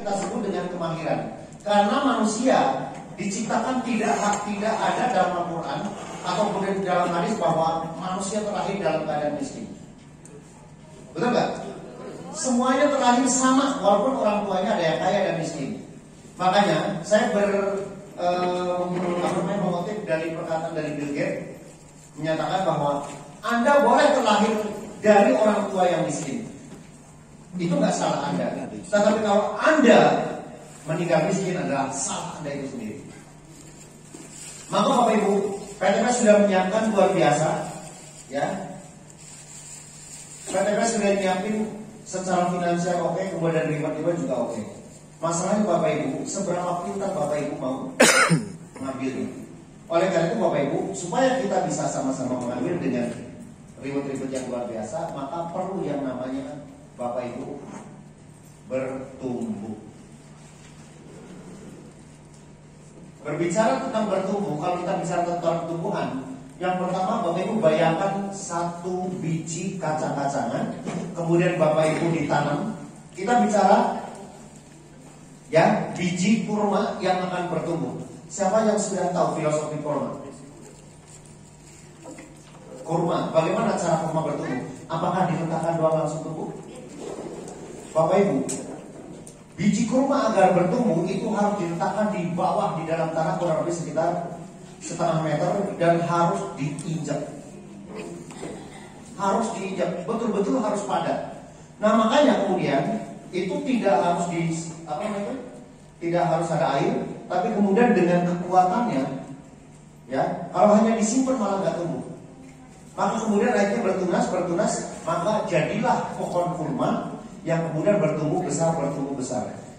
kita sebut dengan kemahiran. Karena manusia diciptakan tidak ada dalam Al-Quran atau dalam hadis bahwa manusia terlahir dalam keadaan miskin. Betul nggak? Semuanya terlahir sama, walaupun orang tuanya ada yang kaya dan miskin. Makanya saya mengutip dari perkataan dari Bill Gates, menyatakan bahwa Anda boleh terlahir dari orang tua yang miskin. Itu nggak salah Anda. Tetapi kalau Anda meninggal miskin adalah salah Anda itu sendiri. Maka Bapak Ibu, PTPS sudah menyiapkan luar biasa, ya. PTPS sudah menyiapkan secara finansial oke, kemudian reward juga oke. Masalahnya Bapak Ibu, seberapa pintar Bapak Ibu mau mengambilnya. Oleh karena itu Bapak Ibu, supaya kita bisa sama-sama mengambil dengan reward yang luar biasa, maka perlu yang namanya Bapak Ibu bertumbuh. Berbicara tentang bertumbuh, kalau kita bicara tentang pertumbuhan, yang pertama Bapak Ibu bayangkan satu biji kacang-kacangan, kemudian Bapak Ibu ditanam. Kita bicara ya biji kurma yang akan bertumbuh. Siapa yang sudah tahu filosofi kurma? Kurma, bagaimana cara kurma bertumbuh? Apakah diletakkan doang langsung tumbuh? Bapak Ibu, biji kurma agar bertumbuh itu harus diletakkan di bawah di dalam tanah kurang lebih sekitar setengah meter dan harus diinjak. Harus diinjak, betul-betul harus padat. Nah makanya kemudian itu tidak harus tidak harus ada air, tapi kemudian dengan kekuatannya, ya kalau hanya disimpan malah nggak tumbuh. Maka kemudian akhirnya bertunas, maka jadilah pohon kurma yang kemudian bertumbuh besar.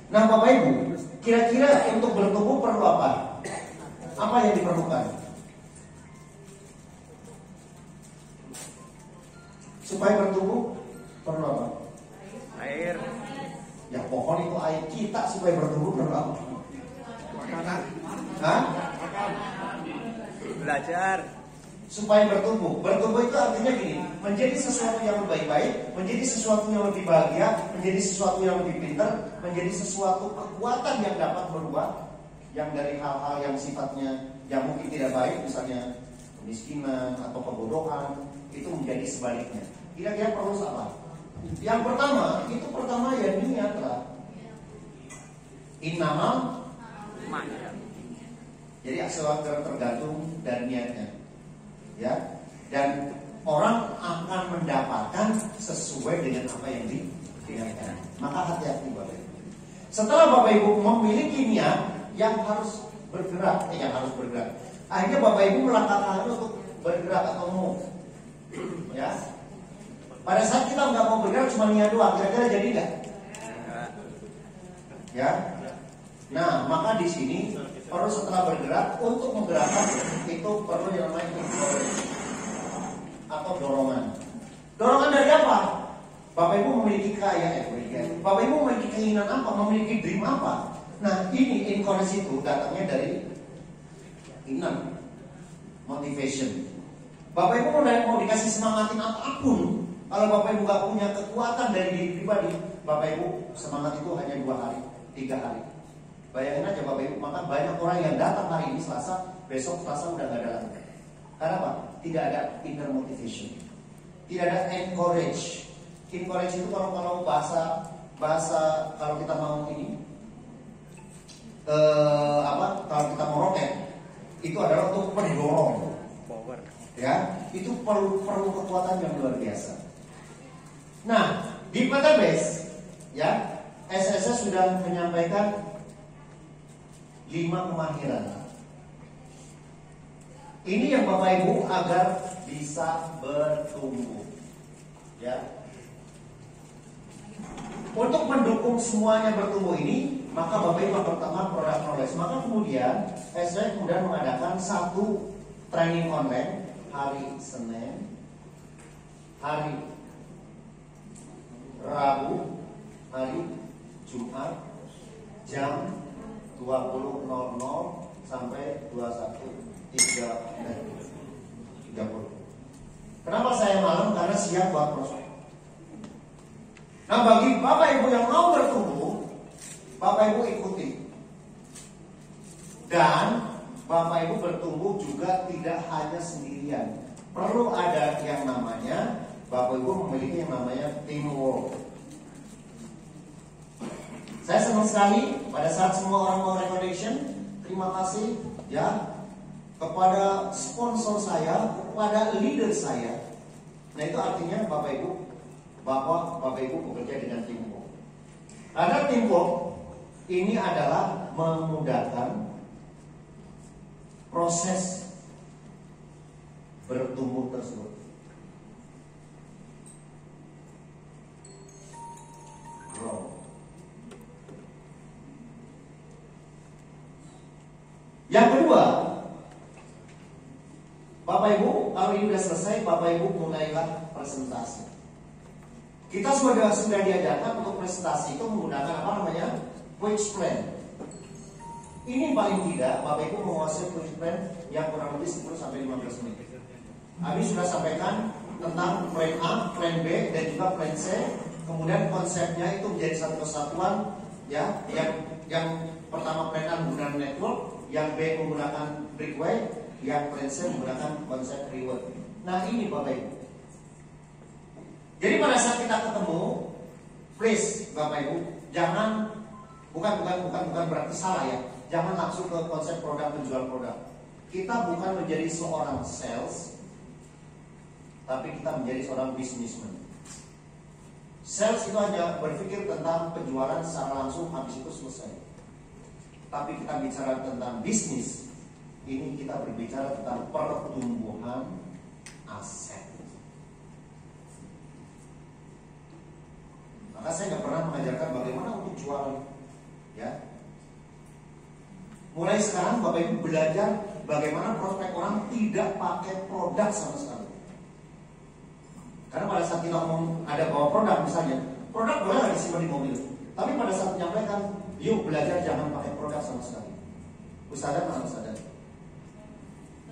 Nah Bapak Ibu, kira-kira untuk bertumbuh perlu apa? Apa yang diperlukan? Supaya bertumbuh perlu apa? Air. Ya pohon itu air, kita supaya bertumbuh perlu apa? Makanan. Hah? Belajar. Supaya bertumbuh itu artinya gini, menjadi sesuatu yang lebih baik, menjadi sesuatu yang lebih bahagia, menjadi sesuatu yang lebih pintar, menjadi sesuatu kekuatan yang dapat berubah, yang dari hal-hal yang sifatnya yang mungkin tidak baik, misalnya kemiskinan atau kebodohan, itu menjadi sebaliknya. Kira-kira perlu apa? Yang pertama ya niat lah. Innamal. Jadi sesuatu tergantung dari niatnya. Ya, dan orang akan mendapatkan sesuai dengan apa yang diniatkan. Maka hati-hati Bapak Ibu. Setelah Bapak Ibu memiliki niat yang harus bergerak, akhirnya Bapak Ibu melangkahkan untuk bergerak atau move. Ya. Pada saat kita nggak mau bergerak cuma niat doang, kira-kira jadi nggak? Ya. Nah, maka di sini perlu setelah bergerak untuk menggerakkan itu perlu yang namanya encourage atau dorongan. Dorongan dari apa? Bapak Ibu memiliki Bapak Ibu memiliki keinginan apa? Memiliki dream apa? Nah, ini encourage itu datangnya dari inner motivation. Bapak Ibu mau dikasih semangatin apapun, kalau Bapak Ibu gak punya kekuatan dari diri pribadi, Bapak Ibu semangat itu hanya 2 hari, 3 hari. Bayangin aja Bapak Ibu, maka banyak orang yang datang hari ini Selasa, besok Selasa udah gak ada lagi. Karena apa? Tidak ada inner motivation, tidak ada encourage. Encourage itu kalau bahasa kalau kita mau ini kalau kita mau roket itu adalah untuk mendorong. Power. Ya, itu perlu kekuatan yang luar biasa. Nah, di PTBase ya, SSS sudah menyampaikan 5 kemahiran. Ini yang Bapak Ibu agar bisa bertumbuh. Ya. Untuk mendukung semuanya bertumbuh ini, maka Bapak Ibu yang pertama product knowledge. Maka kemudian SSS kemudian mengadakan 1 training online hari Senin, hari Rabu, hari Jumat jam 20.00 sampai 21.30. Kenapa saya malam? Karena siap buat prospek. Nah, bagi Bapak Ibu yang mau bertumbuh, Bapak Ibu ikuti. Dan Bapak Ibu bertumbuh juga tidak hanya sendirian. Perlu ada yang namanya, Bapak Ibu memiliki yang namanya teamwork. Saya senang sekali pada saat semua orang mau recognition. Terima kasih ya kepada sponsor saya, kepada leader saya. Nah itu artinya Bapak Ibu, Bapak Ibu bekerja dengan teamwork. Ada teamwork ini adalah memudahkan proses bertumbuh tersebut. Grow. Yang kedua, Bapak Ibu, kalau ini sudah selesai, Bapak Ibu mulailah presentasi. Kita sudah diajarkan untuk presentasi itu menggunakan apa namanya? Page plan. Ini paling tidak Bapak Ibu menguasai page plan yang kurang lebih 10 sampai 15 menit. Habis sudah sampaikan tentang plan A, plan B, dan juga plan C. Kemudian konsepnya itu menjadi satu kesatuan, ya. Yang pertama plan A menggunakan network, yang B menggunakan brickway, yang plan C menggunakan konsep reward. Nah ini Bapak Ibu. Jadi pada saat kita ketemu, please Bapak Ibu, jangan bukan berarti salah ya. Jangan langsung ke konsep produk menjual produk. Kita bukan menjadi seorang sales, tapi kita menjadi seorang businessman. Sales itu hanya berpikir tentang penjualan secara langsung, habis itu selesai. Tapi kita bicara tentang bisnis, ini kita berbicara tentang pertumbuhan aset. Maka saya nggak pernah mengajarkan bagaimana untuk jualan, ya. Mulai sekarang Bapak Ibu belajar bagaimana prospek orang tidak pakai produk sama sekali. Karena pada saat kita ngomong ada bawa produk misalnya, produk boleh nggak disimpan di mobil. Tapi pada saat menyampaikan, yuk belajar jangan pakai produk sama sekali. Ustazah mana Ustazah?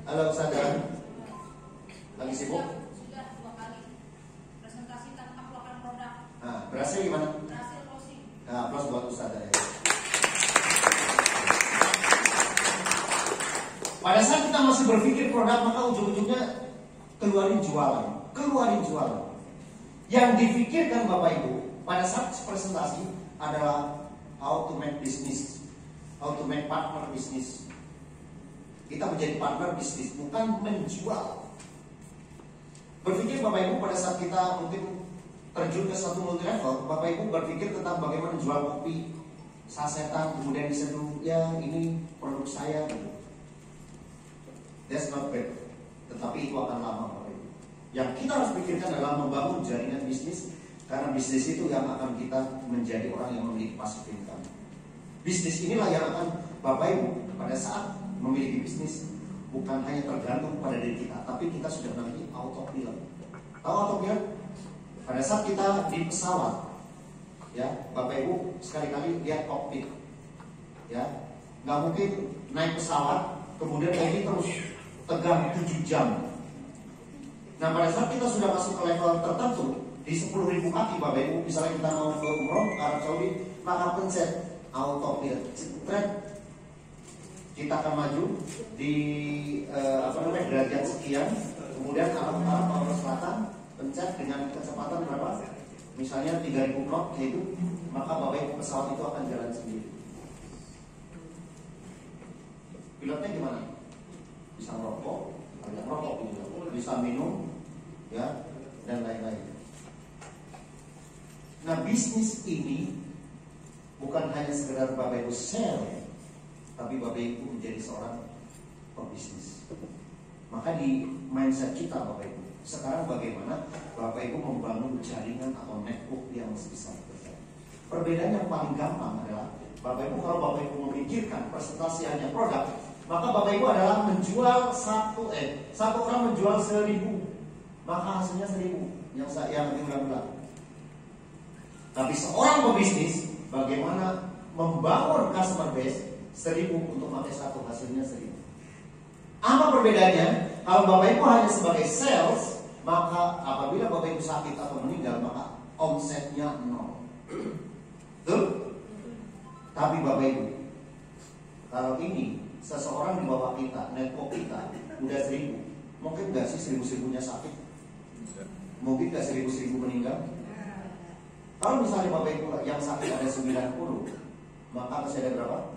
Halo Ustazah, lagi sibuk? Sudah 2 kali presentasi tanpa keluarkan produk. Nah, berhasil gimana? Berhasil closing. Nah, plus buat Ustazah ya. Pada saat kita masih berpikir produk, maka ujung-ujungnya keluarin jualan. Yang difikirkan Bapak Ibu pada saat presentasi adalah how to make business, how to make partner business. Kita menjadi partner bisnis, bukan menjual. Berpikir Bapak Ibu pada saat kita mungkin terjun ke satu multi level, Bapak Ibu berpikir tentang bagaimana jual kopi, sasetan, kemudian diseduh, ya ini produk saya. That's not bad, tetapi itu akan lama Bapak Ibu. Yang kita harus pikirkan adalah membangun jaringan bisnis, karena bisnis itu yang akan kita menjadi orang yang memiliki passive income. Bisnis inilah yang akan Bapak Ibu pada saat memiliki bisnis bukan hanya tergantung pada diri kita, tapi kita sudah memiliki autopilot. Tahu autopilot? Pada saat kita di pesawat, ya Bapak Ibu sekali-kali lihat cockpit, ya nggak mungkin naik pesawat kemudian ini terus tegang 7 jam. Nah pada saat kita sudah masuk ke level tertentu di 10.000 kaki Bapak Ibu, misalnya kita mau ke umroh ke Arab Saudi, maka pencet autopilot, kita akan maju di derajat sekian, kemudian arah selatan, pencet dengan kecepatan berapa? Misalnya 3.000 knot yaitu, maka Bapak Ibu pesawat itu akan jalan sendiri. Pilotnya gimana? Bisa merokok, bisa minum, ya, dan lain-lain. Nah bisnis ini bukan hanya sekedar Bapak Ibu sell, tapi Bapak Ibu menjadi seorang pebisnis. Maka di mindset kita Bapak Ibu, sekarang bagaimana Bapak Ibu membangun jaringan atau network yang besar-besar. Perbedaan yang paling gampang adalah Bapak Ibu, kalau Bapak Ibu memikirkan presentasi hanya produk, maka Bapak Ibu adalah menjual satu orang menjual 1.000, maka hasilnya 1.000 yang diulang-ulang. Tapi seorang pebisnis bagaimana membangun customer base 1.000 untuk pakai satu, hasilnya 1.000. Apa perbedaannya? Kalau Bapak Ibu hanya sebagai sales, maka apabila Bapak Ibu sakit atau meninggal, maka omsetnya 0. Betul? Tapi Bapak Ibu, kalau ini seseorang di bawah kita, network kita udah 1000, mungkin nggak sih 1000-1000-nya sakit? Mungkin nggak 1000-1000 meninggal? Kalau misalnya Bapak Ibu yang sakit ada 90, maka masih ada berapa?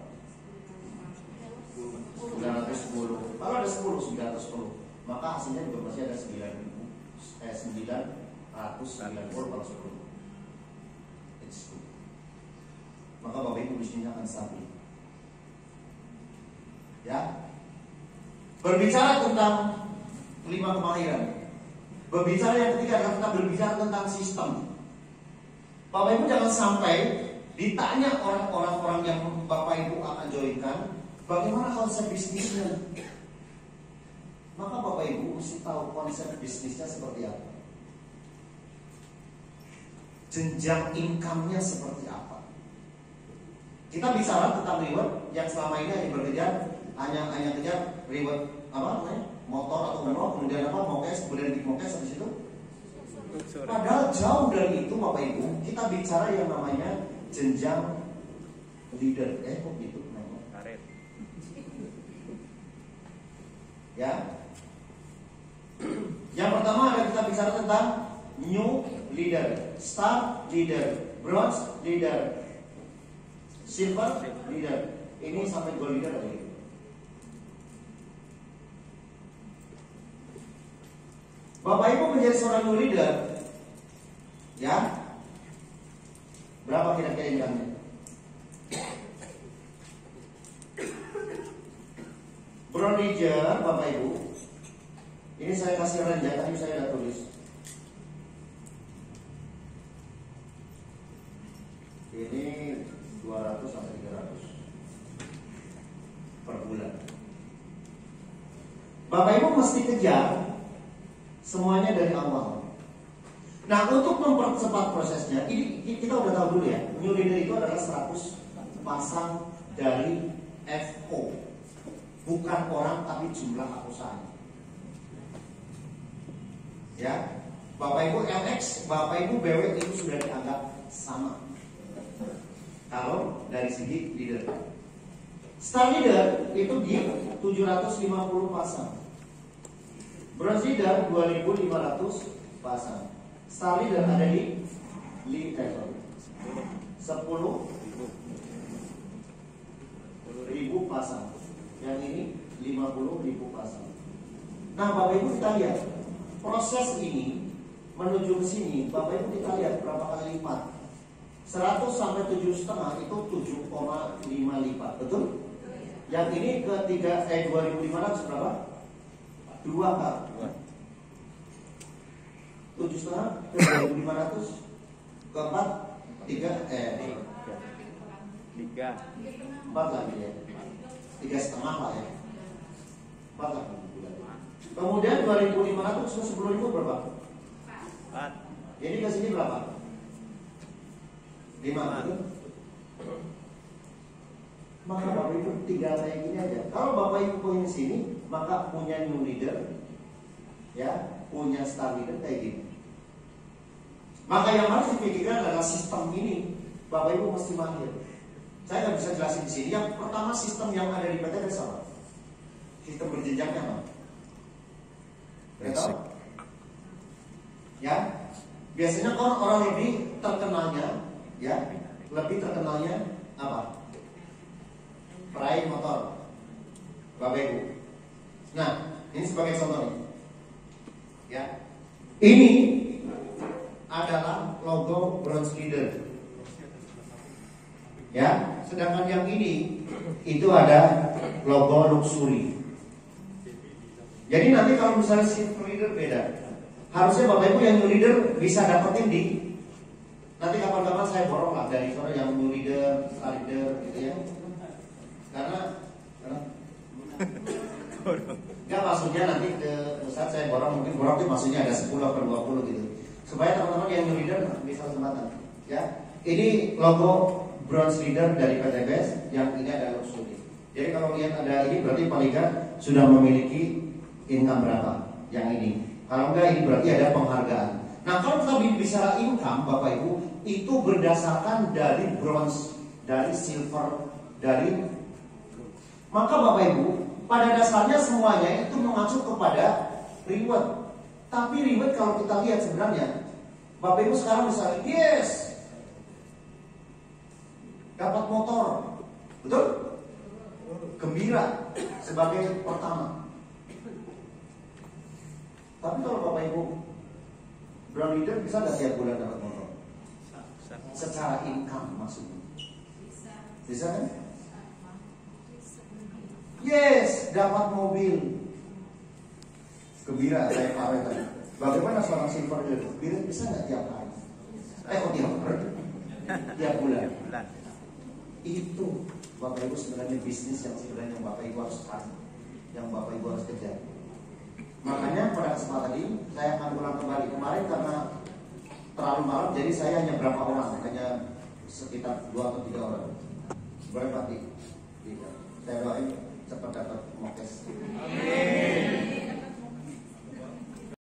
910. Kalau ada 10, 910, maka hasilnya juga masih ada 990 kalau 10. It's good. Maka Bapak Ibu bisnisnya akan stabil. Ya. Berbicara tentang 5 kemahiran. Berbicara yang ketiga adalah kita berbicara tentang sistem. Bapak Ibu jangan sampai ditanya orang-orang yang Bapak Ibu akan joinkan, bagaimana konsep bisnisnya? Maka Bapak Ibu mesti tahu konsep bisnisnya seperti apa. Jenjang income-nya seperti apa. Kita bicara tentang reward yang selama ini hanya berkejar hanya kejar reward apa namanya? Motor atau umroh, kemudian apa? Mokes, kemudian big mokes habis itu. Padahal jauh dari itu Bapak Ibu, kita bicara yang namanya jenjang leader. Kok gitu namanya? Karet. Ya. Yang pertama ada kita bicara tentang new leader, star leader, bronze leader, silver leader. Ini sampai gold leader ada gitu. Bapak Ibu menjadi seorang new leader, ya, berapa kira-kira income-nya? Bronze leader, Bapak Ibu, ini saya kasih range, tapi saya sudah tulis. Ini 200 sampai 300 per bulan. Bapak Ibu mesti kejar semuanya dari awal. Nah, untuk mempercepat prosesnya, ini kita udah tahu dulu ya. New leader itu adalah 100 pasang dari FO, bukan orang tapi jumlah perusahaan. Ya, Bapak Ibu LX, Bapak Ibu BW itu sudah dianggap sama. Kalau dari segi leader, star leader itu di 750 pasang. Bronze leader 2500 pasang. Star leader ada di 10.000 pasang. Yang ini 50.000 pasang. Nah, Bapak Ibu kita lihat proses ini menuju ke sini. Bapak Ibu kita lihat berapa kali lipat. 100 sampai 7,5 itu 7,5 lipat, betul? Yang ini ke 2.500 berapa? 2 kali 7,5 ke 2.500 ke 4 3 4 lagi ya, 3,5 lah ya, 4 lagi. Kemudian 2.500 ke 10.000 berapa? 4. Jadi ke sini berapa? 5, betul? Maka Bapak Ibu tinggal kayak gini aja. Kalau Bapak Ibu punya sini, maka punya new leader, ya, punya star leader kayak gini. Maka yang harus dipikirkan adalah sistem ini. Bapak Ibu mesti mahir. Saya nggak bisa jelasin di sini. Yang pertama sistem yang ada di PT adalah apa? Sistem berjenjangnya apa? Betul? Ya, biasanya orang lebih terkenalnya, ya, lebih terkenalnya apa? Peraih motor, Bapak Ibu. Nah, ini sebagai contoh nih. Ya, ini adalah logo bronze leader. Ya, sedangkan yang ini itu ada logo luxury. Jadi nanti kalau misalnya silver leader beda. Harusnya Bapak Ibu yang new leader bisa dapetin di nanti kapan-kapan saya borong lah dari soal yang new leader, star leader gitu ya. Karena enggak, maksudnya nanti ke pusat saya borong, mungkin borong itu maksudnya ada 10/20 gitu. Supaya teman-teman yang new leader bisa kesempatan. Ya, ini logo bronze leader dari PTBS, yang ini ada luxury. Jadi kalau lihat ada ini berarti paling nggak sudah memiliki income berapa? Yang ini. Kalau enggak ini berarti ada penghargaan. Nah, kalau kita bicara income Bapak Ibu itu berdasarkan dari bronze dari silver, dari maka Bapak Ibu, pada dasarnya semuanya itu mengacu kepada reward. Tapi reward kalau kita lihat sebenarnya, Bapak Ibu sekarang bisa yes, dapat motor, betul? Gembira sebagai pertama. Tapi kalau Bapak Ibu brown leader bisa nggak tiap bulan dapat motor? Secara income maksudnya. Bisa kan? Yes, dapat mobil. Gembira saya Pak tadi. Bagaimana seorang silver leader? Gembira bisa nggak tiap hari? Kok tiap hari? Tiap bulan. Itu Bapak Ibu sebenarnya bisnis yang sebenarnya Bapak Ibu harus cari, yang Bapak Ibu harus kejar. Makanya pada kesempatan ini saya akan ulang kembali. Kemarin karena terlalu malam, jadi saya hanya berapa orang, hanya sekitar 2 atau 3 orang. Boleh Pak? Saya doain cepat dapat